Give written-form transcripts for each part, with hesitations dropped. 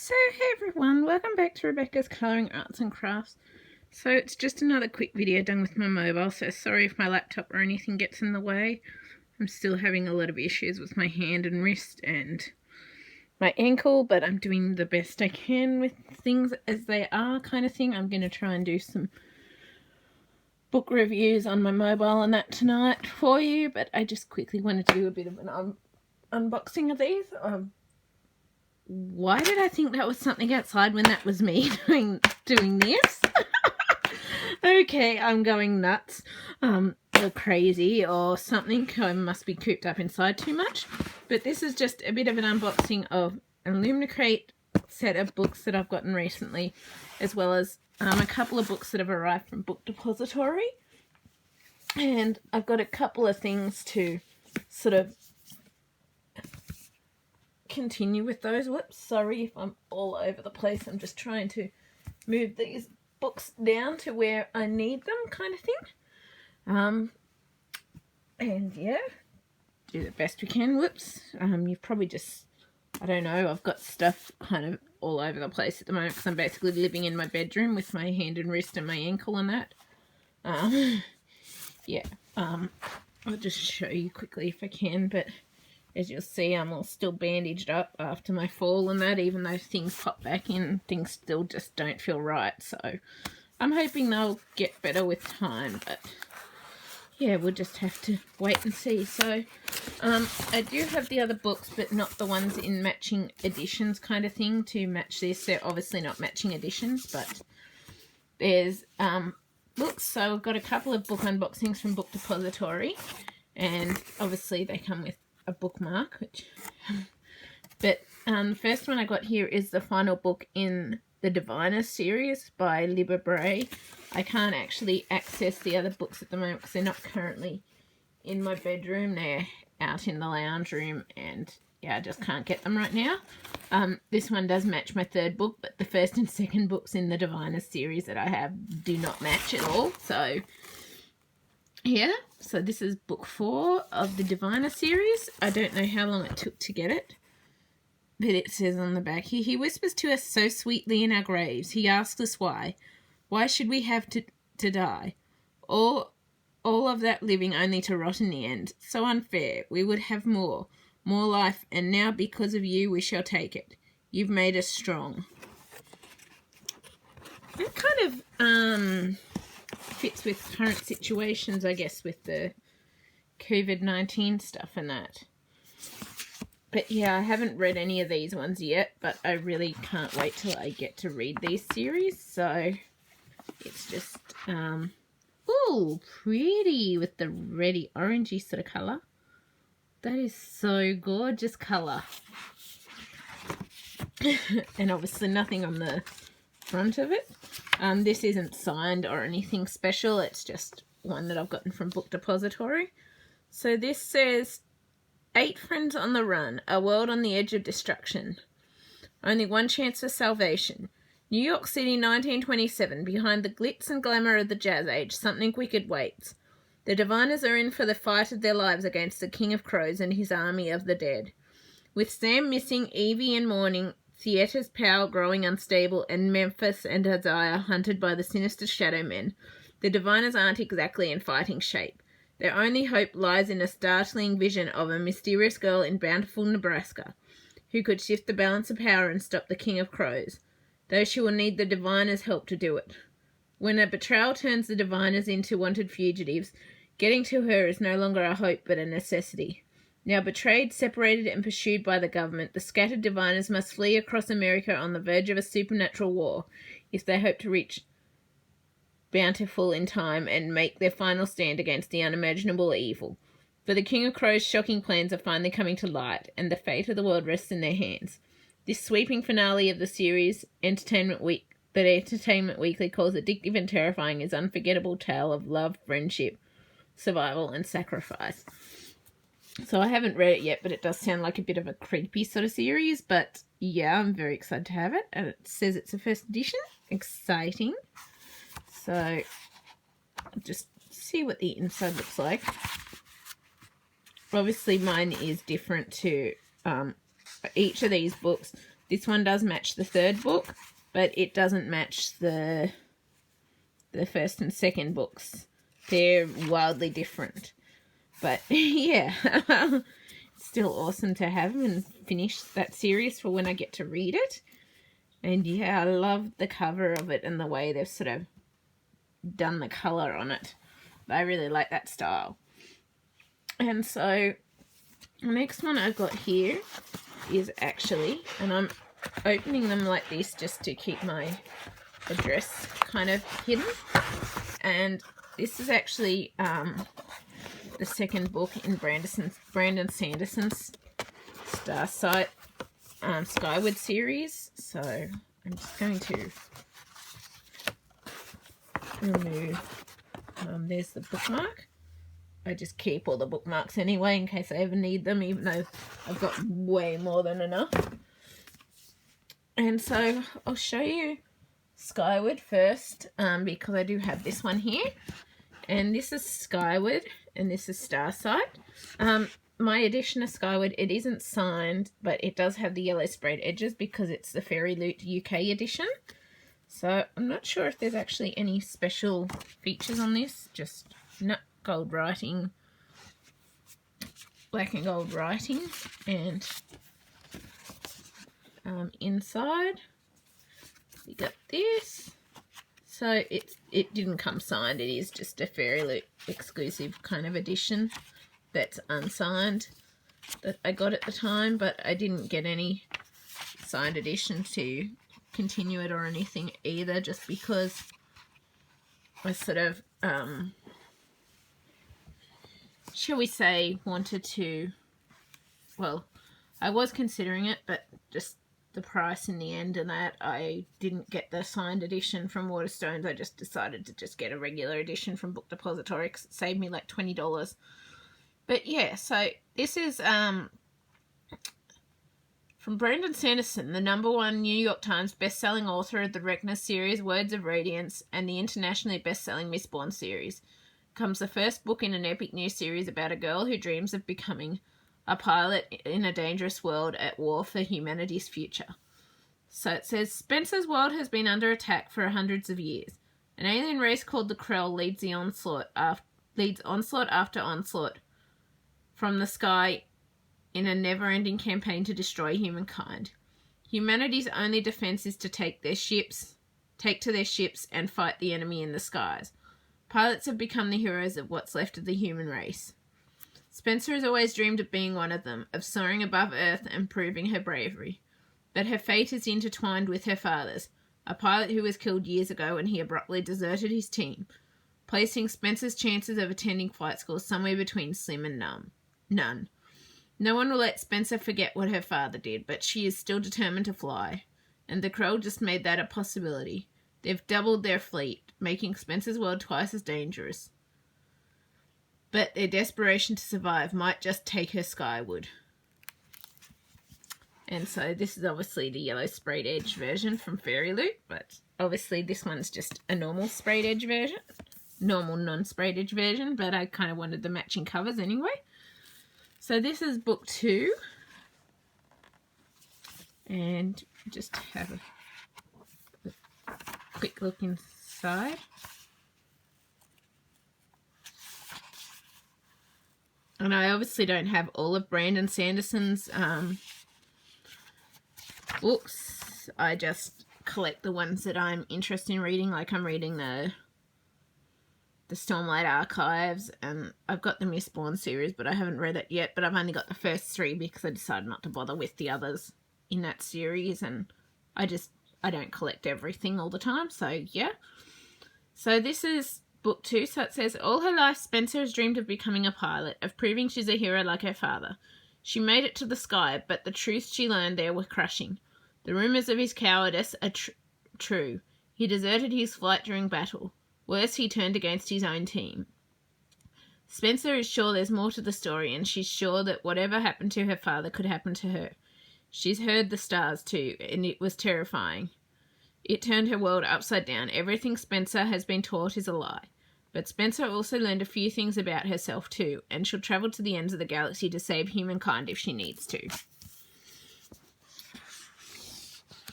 So hey everyone, welcome back to Rebecca's Colouring Arts and Crafts. So it's just another quick video done with my mobile, so sorry if my laptop or anything gets in the way. I'm still having a lot of issues with my hand and wrist and my ankle, but I'm doing the best I can with things as they are kind of thing. I'm going to try and do some book reviews on my mobile and that tonight for you, but I just quickly wanted to do a bit of an unboxing of these. Why did I think that was something outside when that was me doing this? Okay, I'm going nuts or crazy or something. I must be cooped up inside too much. But this is just a bit of an unboxing of an Illumicrate set of books that I've gotten recently, as well as a couple of books that have arrived from Book Depository. And I've got a couple of things to sort of continue with those. Whoops, sorry if I'm all over the place. I'm just trying to move these books down to where I need them, kind of thing. And yeah, do the best we can. Whoops. You've probably just, I don't know, I've got stuff kind of all over the place at the moment because I'm basically living in my bedroom with my hand and wrist and my ankle and that. Yeah, I'll just show you quickly if I can, but as you'll see, I'm all still bandaged up after my fall and that, even though things pop back in, things still just don't feel right. So I'm hoping they'll get better with time, but yeah, we'll just have to wait and see. So I do have the other books, but not the ones in matching editions kind of thing to match this. They're obviously not matching editions, but there's books. So I've got a couple of book unboxings from Book Depository, and obviously they come with a bookmark, but the first one I got here is the final book in the Diviner series by Libba Bray. I can't actually access the other books at the moment because they're not currently in my bedroom. They're out in the lounge room, and yeah, I just can't get them right now. This one does match my third book, but the first and second books in the Diviner series that I have do not match at all. So yeah, so this is book 4 of the Diviner series. I don't know how long it took to get it, but it says on the back here, he whispers to us so sweetly in our graves. He asks us why. Why should we have to die? All of that living only to rot in the end. So unfair. We would have more life, and now because of you we shall take it. You've made us strong. It kind of fits with current situations, I guess, with the COVID-19 stuff and that. But yeah, I haven't read any of these ones yet, but I really can't wait till I get to read these series. So it's just ooh, pretty with the reddy orangey sort of colour. That is so gorgeous colour. And obviously nothing on the front of it. This isn't signed or anything special, it's just one that I've gotten from Book Depository. So this says, 8 friends on the run, a world on the edge of destruction. Only one chance for salvation. New York City, 1927, behind the glitz and glamour of the Jazz Age, something wicked waits. The Diviners are in for the fight of their lives against the King of Crows and his army of the dead. With Sam missing, Evie in mourning, Theater's power growing unstable, and Memphis and Isaiah hunted by the sinister shadow men, the Diviners aren't exactly in fighting shape. Their only hope lies in a startling vision of a mysterious girl in bountiful Nebraska, who could shift the balance of power and stop the King of Crows, though she will need the Diviners' help to do it. When a betrayal turns the Diviners into wanted fugitives, getting to her is no longer a hope but a necessity. Now betrayed, separated, and pursued by the government, the scattered Diviners must flee across America on the verge of a supernatural war if they hope to reach Bountiful in time and make their final stand against the unimaginable evil. For the King of Crows' shocking plans are finally coming to light, and the fate of the world rests in their hands. This sweeping finale of the series, Entertainment Weekly calls addictive and terrifying, is unforgettable tale of love, friendship, survival, and sacrifice. So I haven't read it yet, but it does sound like a bit of a creepy sort of series. But yeah, I'm very excited to have it. And it says it's a first edition. Exciting. So I'll just see what the inside looks like. Obviously mine is different to each of these books. This one does match the third book, but it doesn't match the first and second books. They're wildly different. But yeah, still awesome to have and finish that series for when I get to read it. And yeah, I love the cover of it and the way they've sort of done the colour on it. I really like that style. And so the next one I've got here is actually, and I'm opening them like this just to keep my address kind of hidden. And this is actually the second book in Brandon Sanderson's Starsight Skyward series. So I'm just going to remove, there's the bookmark. I just keep all the bookmarks anyway in case I ever need them, even though I've got way more than enough. And so I'll show you Skyward first, because I do have this one here. And this is Skyward, and this is Starsight. My edition of Skyward, it isn't signed, but it does have the yellow sprayed edges because it's the Fairy Loot UK edition. So I'm not sure if there's actually any special features on this, just gold writing, black and gold writing, and inside we got this. So it didn't come signed, it is just a Fairy Loot exclusive kind of edition that's unsigned that I got at the time, but I didn't get any signed edition to continue it or anything either, just because I sort of shall we say wanted to, well, I was considering it, but just the price in the end and that, I didn't get the signed edition from Waterstones. I just decided to just get a regular edition from Book Depository because it saved me like $20. But yeah, so this is from Brandon Sanderson, the #1 New York Times best-selling author of the Reckner series, Words of Radiance, and the internationally best-selling Mistborn series, comes the first book in an epic new series about a girl who dreams of becoming a pilot in a dangerous world at war for humanity's future. So it says, Spencer's world has been under attack for hundreds of years. An alien race called the Krell leads onslaught after onslaught from the sky in a never-ending campaign to destroy humankind. Humanity's only defense is to take to their ships and fight the enemy in the skies. Pilots have become the heroes of what's left of the human race. Spencer has always dreamed of being one of them, of soaring above Earth and proving her bravery. But her fate is intertwined with her father's, a pilot who was killed years ago when he abruptly deserted his team, placing Spencer's chances of attending flight school somewhere between slim and none. No one will let Spencer forget what her father did, but she is still determined to fly, and the Krell just made that a possibility. They've doubled their fleet, making Spencer's world twice as dangerous. But their desperation to survive might just take her skyward. And so this is obviously the yellow sprayed edge version from Fairy Loot, but obviously this one's just a normal sprayed edge version. Normal non-sprayed edge version, but I kind of wanted the matching covers anyway. So this is book 2. And just have a quick look inside. And I obviously don't have all of Brandon Sanderson's books. I just collect the ones that I'm interested in reading. Like I'm reading the Stormlight Archives, and I've got the Mistborn series, but I haven't read it yet. But I've only got the first 3 because I decided not to bother with the others in that series, and I don't collect everything all the time. So yeah. So this is book 2. So it says, all her life Spencer has dreamed of becoming a pilot, of proving she's a hero like her father. She made it to the sky, but the truths she learned there were crushing. The rumours of his cowardice are true. He deserted his flight during battle. Worse, he turned against his own team. Spencer is sure there's more to the story, and she's sure that whatever happened to her father could happen to her. She's heard the stars too, and it was terrifying. It turned her world upside down. Everything Spencer has been taught is a lie. But Spencer also learned a few things about herself too, and she'll travel to the ends of the galaxy to save humankind if she needs to.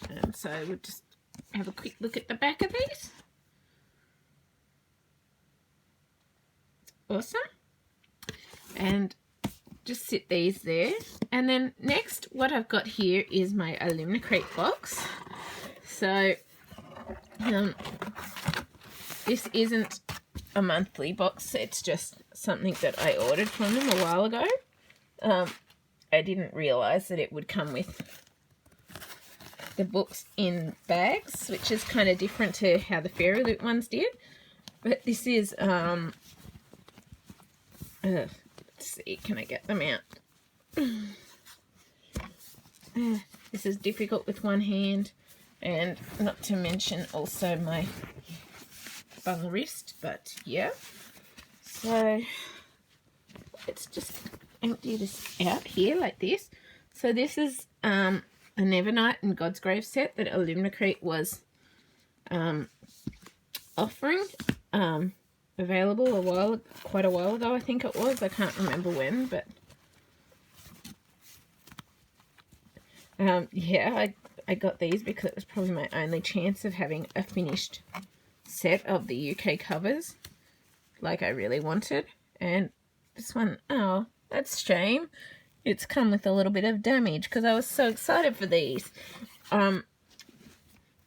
And so we'll just have a quick look at the back of these. Awesome. And just sit these there. And then next, what I've got here is my Illumicrate box. So this isn't a monthly box, it's just something that I ordered from them a while ago. I didn't realise that it would come with the books in bags, which is kind of different to how the Fairy Loot ones did. But this is, let's see, can I get them out? This is difficult with one hand, and not to mention also my bung wrist, but yeah. So let's just empty this out here like this. So this is a Nevernight and Godsgrave set that Illumicrate was offering, available quite a while ago, I think it was. I can't remember when, but yeah, I got these because it was probably my only chance of having a finished set of the UK covers like I really wanted. And this one, oh, that's a shame. It's come with a little bit of damage because I was so excited for these.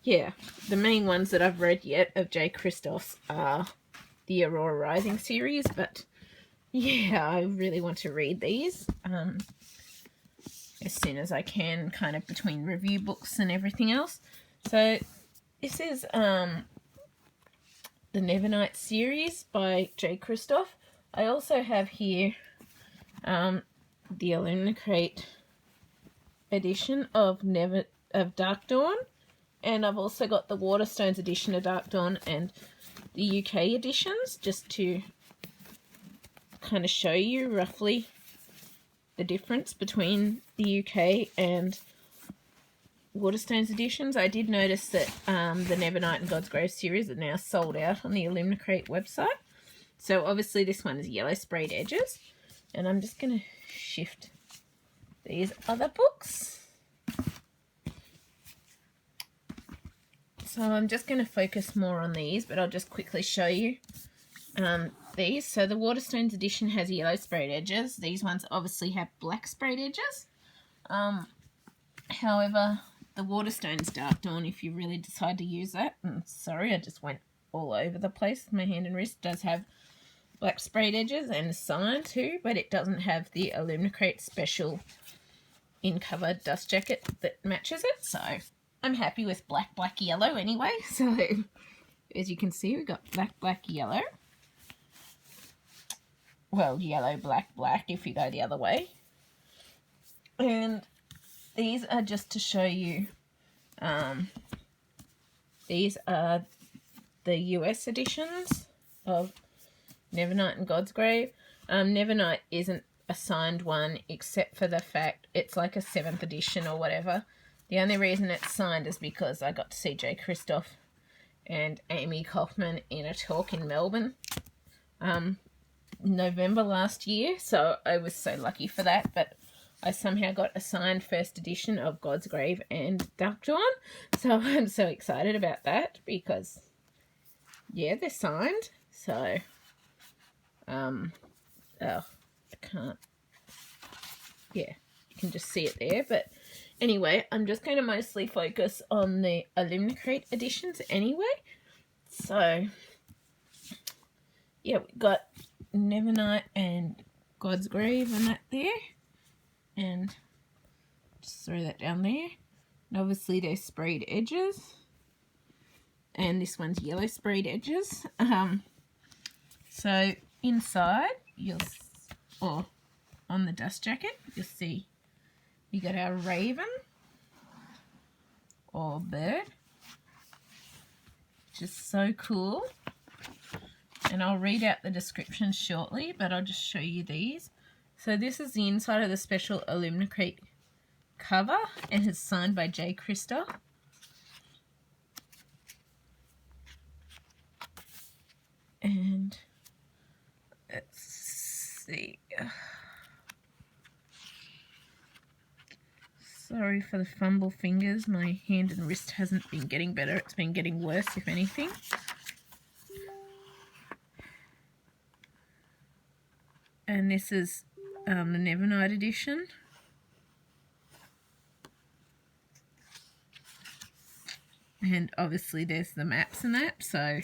Yeah, the main ones that I've read yet of J. Christoph's are the Aurora Rising series, but yeah, I really want to read these as soon as I can, kind of between review books and everything else. So this is the Nevernight series by J. Christoph. I also have here the Illumicrate edition of Dark Dawn, and I've also got the Waterstones edition of Dark Dawn and the UK editions, just to kind of show you roughly the difference between the UK and Waterstones editions. I did notice that the Nevernight and Godsgrave series are now sold out on the Illumicrate website. So obviously this one is yellow sprayed edges, and I'm just going to shift these other books. So I'm just going to focus more on these, but I'll just quickly show you these. So the Waterstones edition has yellow sprayed edges. These ones obviously have black sprayed edges. However, the Waterstones Dark Dawn, if you really decide to use that, and sorry, I just went all over the place with my hand and wrist, does have black sprayed edges and a sign too, but it doesn't have the Illumicrate special in-cover dust jacket that matches it. So I'm happy with black, black, yellow anyway. So as you can see, we've got black, black, yellow. Well, yellow, black, black if you go the other way. And these are just to show you, these are the US editions of Nevernight and Godsgrave. Nevernight isn't a signed one, except for the fact it's like a 7th edition or whatever. The only reason it's signed is because I got to see J. Christoph and Amy Kaufman in a talk in Melbourne November last year, so I was so lucky for that. But I somehow got a signed first edition of Godsgrave and Dark Dawn, so I'm so excited about that because, yeah, they're signed. So, oh, I can't, yeah, you can just see it there, but anyway, I'm just going to mostly focus on the Illumicrate editions anyway. So, yeah, we've got Nevernight and Godsgrave and that there. And just throw that down there. And obviously they're sprayed edges. And this one's yellow sprayed edges. So inside, or on the dust jacket, you'll see you got our raven or bird, which is so cool. And I'll read out the description shortly, but I'll just show you these. So this is the inside of the special Illumicrate cover, and it's signed by J. Christoph. And let's see. Sorry for the fumble fingers. My hand and wrist hasn't been getting better. It's been getting worse, if anything. And this is the Nevernight edition. And obviously there's the maps and that, so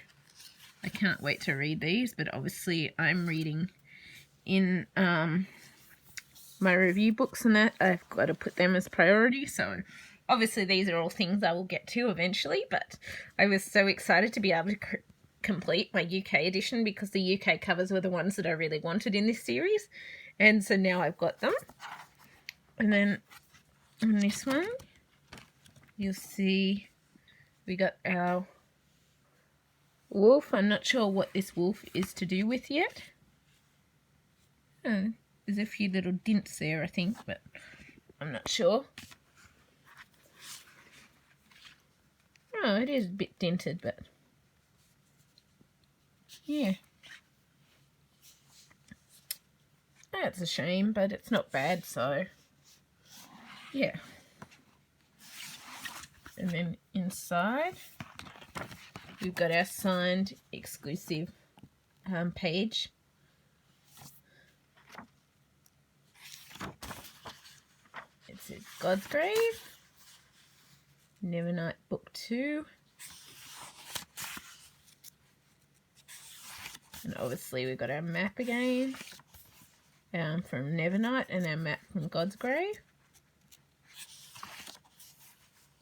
I can't wait to read these. But obviously I'm reading in my review books and that. I've got to put them as priority, so obviously these are all things I will get to eventually. But I was so excited to be able to complete my UK edition because the UK covers were the ones that I really wanted in this series, and so now I've got them. And then on this one you'll see we got our wolf. I'm not sure what this wolf is to do with yet. Oh, there's a few little dints there, I think, but I'm not sure. Oh, it is a bit dented, but yeah. That's a shame, but it's not bad, so yeah. And then inside we've got our signed exclusive page. It says Godsgrave, Nevernight Book 2. And obviously we've got our map again from Nevernight and our map from Godsgrave.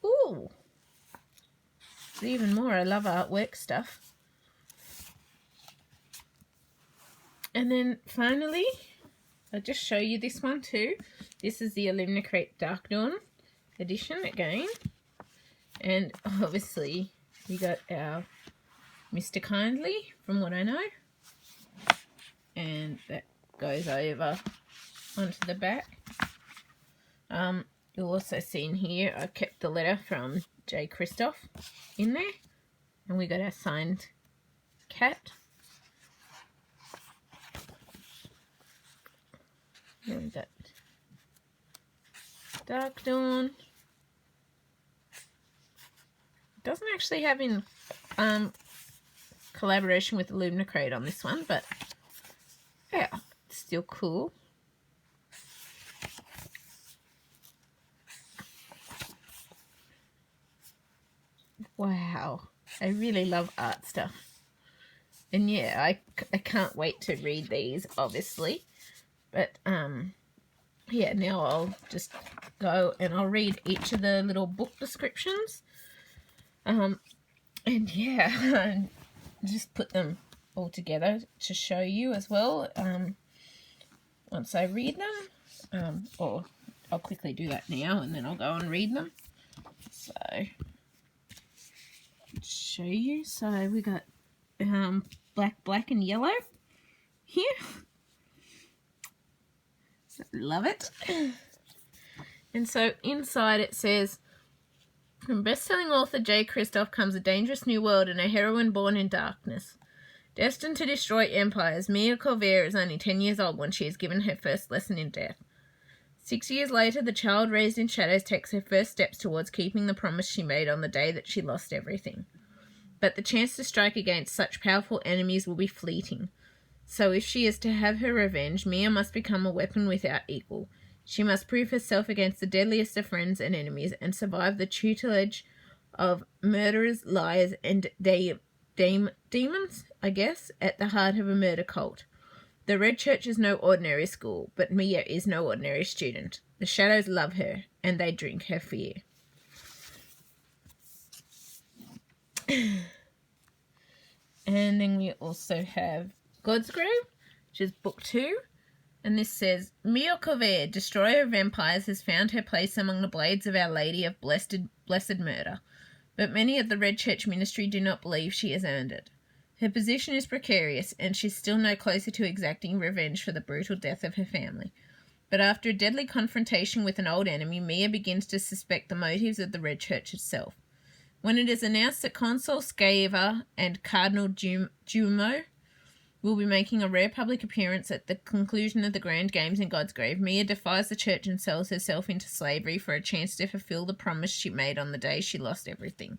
Ooh! There's even more. I love artwork stuff. And then finally, I'll just show you this one too. This is the Illumicrate Dark Dawn edition again. And obviously we got our Mr. Kindly, from what I know. And that goes over onto the back. You'll also see in here I kept the letter from J. Christoph in there. And we got our signed cat. And that Dark Dawn. It doesn't actually have in collaboration with Illumicrate on this one, but yeah, it's still cool. Wow, I really love art stuff. And yeah, I can't wait to read these, obviously. But yeah, now I'll just go and I'll read each of the little book descriptions. And yeah, just put them all together to show you as well once I read them. Or I'll quickly do that now and then I'll go and read them. So, show you. So we got black and yellow here. Love it. And so inside it says, from best-selling author J. Christoph comes a dangerous new world and a heroine born in darkness. Destined to destroy empires, Mia Corvair is only 10 years old when she is given her first lesson in death. 6 years later, the child raised in shadows takes her first steps towards keeping the promise she made on the day that she lost everything. But the chance to strike against such powerful enemies will be fleeting. So if she is to have her revenge, Mia must become a weapon without equal. She must prove herself against the deadliest of friends and enemies and survive the tutelage of murderers, liars, and demons, I guess, at the heart of a murder cult. The Red Church is no ordinary school, but Mia is no ordinary student. The shadows love her, and they drink her fear. And then we also have Godsgrave, which is book 2. And this says, Mia Corvair, destroyer of empires, has found her place among the blades of Our Lady of Blessed Murder. But many of the Red Church ministry do not believe she has earned it. Her position is precarious, and she's still no closer to exacting revenge for the brutal death of her family. But after a deadly confrontation with an old enemy, Mia begins to suspect the motives of the Red Church itself. When it is announced that Consul Scaiver and Cardinal Dumo will be making a rare public appearance at the conclusion of the Grand Games in Godsgrave. Mia defies the church and sells herself into slavery for a chance to fulfill the promise she made on the day she lost everything.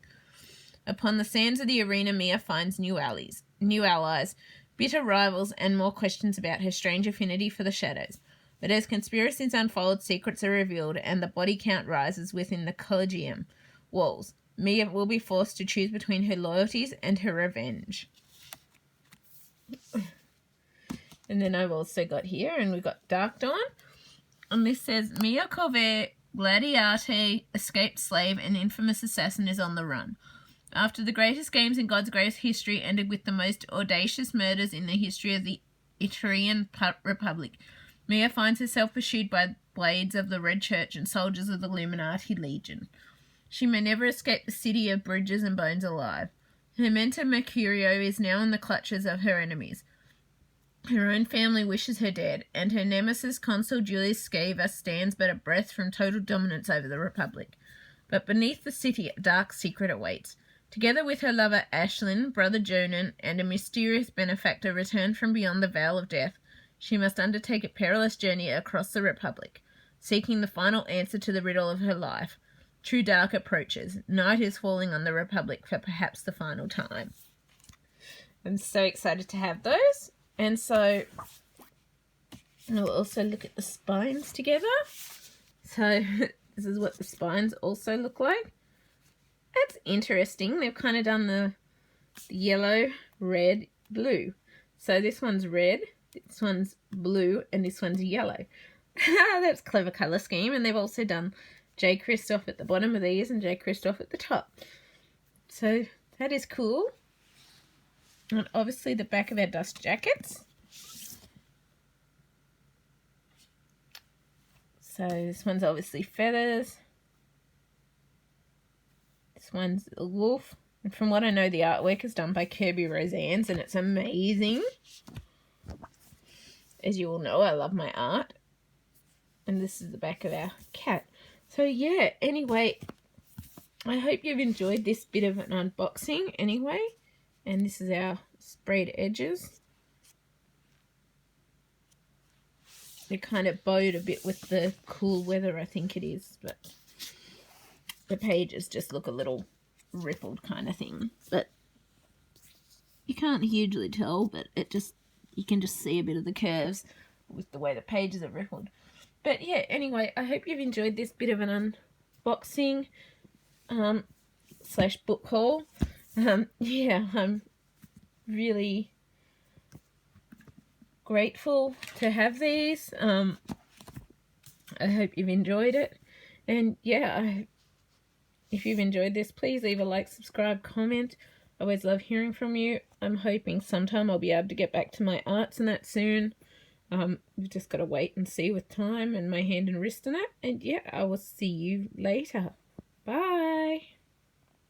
Upon the sands of the arena, Mia finds new allies, bitter rivals, and more questions about her strange affinity for the shadows. But as conspiracies unfold, secrets are revealed, and the body count rises within the Collegium walls. Mia will be forced to choose between her loyalties and her revenge. And then I've also got here, and we've got Dark Dawn. And this says, Mia Corvair, gladiate, escaped slave, and infamous assassin is on the run. After the greatest games in Godsgrave's history ended with the most audacious murders in the history of the Etrurian Republic, Mia finds herself pursued by blades of the Red Church and soldiers of the Illuminati Legion. She may never escape the city of bridges and bones alive. Her mentor Mercurio is now in the clutches of her enemies. Her own family wishes her dead, and her nemesis, Consul Julius Scaever, stands but a breath from total dominance over the Republic. But beneath the city, a dark secret awaits. Together with her lover Ashlyn, brother Jonan, and a mysterious benefactor returned from beyond the Veil of Death, she must undertake a perilous journey across the Republic, seeking the final answer to the riddle of her life. True dark approaches. Night is falling on the Republic for perhaps the final time. I'm so excited to have those. And so I'll also look at the spines together. So this is what the spines also look like. That's interesting. They've kind of done the yellow, red, blue. So this one's red, this one's blue, and this one's yellow. That's a clever colour scheme. And they've also done J. Christoph at the bottom of these and J. Christoph at the top. So that is cool. And obviously the back of our dust jackets. So this one's obviously feathers. This one's a wolf. And from what I know, the artwork is done by Kirby Rosannes, and it's amazing. As you all know, I love my art. And this is the back of our cat. So yeah, anyway, I hope you've enjoyed this bit of an unboxing anyway. And this is our sprayed edges. They're kind of bowed a bit with the cool weather, I think it is. But the pages just look a little rippled kind of thing. But you can't hugely tell, but you can just see a bit of the curves with the way the pages are rippled. But yeah, anyway, I hope you've enjoyed this bit of an unboxing / book haul. Yeah, I'm really grateful to have these. I hope you've enjoyed it. And yeah, if you've enjoyed this, please leave a like, subscribe, comment. I always love hearing from you. I'm hoping sometime I'll be able to get back to my arts and that soon. We've just got to wait and see with time and my hand and wrist and that. And yeah, I will see you later. Bye.